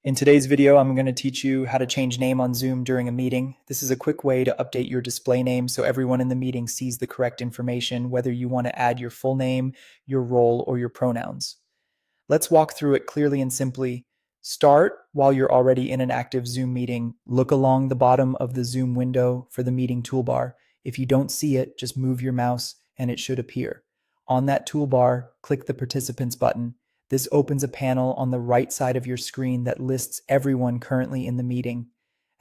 In today's video, I'm going to teach you how to change name on Zoom during a meeting. This is a quick way to update your display name so everyone in the meeting sees the correct information, whether you want to add your full name, your role, or your pronouns. Let's walk through it clearly and simply. Start while you're already in an active Zoom meeting. Look along the bottom of the Zoom window for the meeting toolbar. If you don't see it, just move your mouse and it should appear. On that toolbar, click the Participants button. This opens a panel on the right side of your screen that lists everyone currently in the meeting.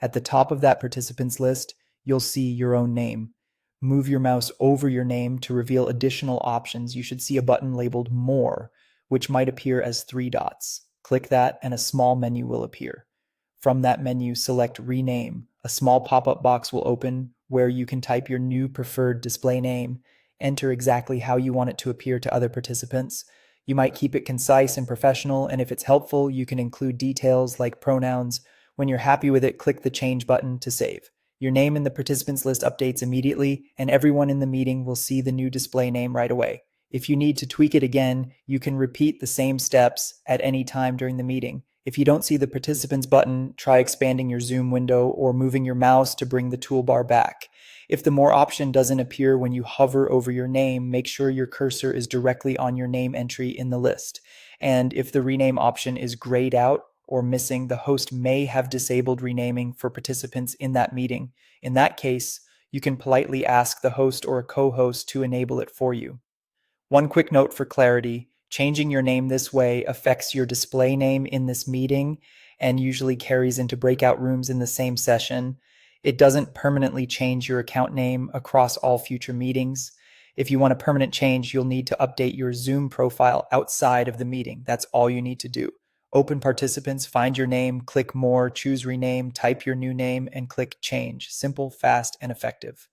At the top of that participants list, you'll see your own name. Move your mouse over your name to reveal additional options. You should see a button labeled More, which might appear as 3 dots. Click that and a small menu will appear. From that menu, select Rename. A small pop-up box will open where you can type your new preferred display name. Enter exactly how you want it to appear to other participants. You might keep it concise and professional, and if it's helpful, you can include details like pronouns. When you're happy with it, click the Change button to save. Your name in the participants list updates immediately, and everyone in the meeting will see the new display name right away. If you need to tweak it again, you can repeat the same steps at any time during the meeting. If you don't see the participants button, try expanding your Zoom window or moving your mouse to bring the toolbar back. If the More option doesn't appear when you hover over your name, make sure your cursor is directly on your name entry in the list. And if the Rename option is grayed out or missing, the host may have disabled renaming for participants in that meeting. In that case, you can politely ask the host or a co-host to enable it for you. One quick note for clarity, changing your name this way affects your display name in this meeting and usually carries into breakout rooms in the same session. It doesn't permanently change your account name across all future meetings. If you want a permanent change, you'll need to update your Zoom profile outside of the meeting. That's all you need to do. Open Participants, find your name, click More, choose Rename, type your new name, and click Change. Simple, fast, and effective.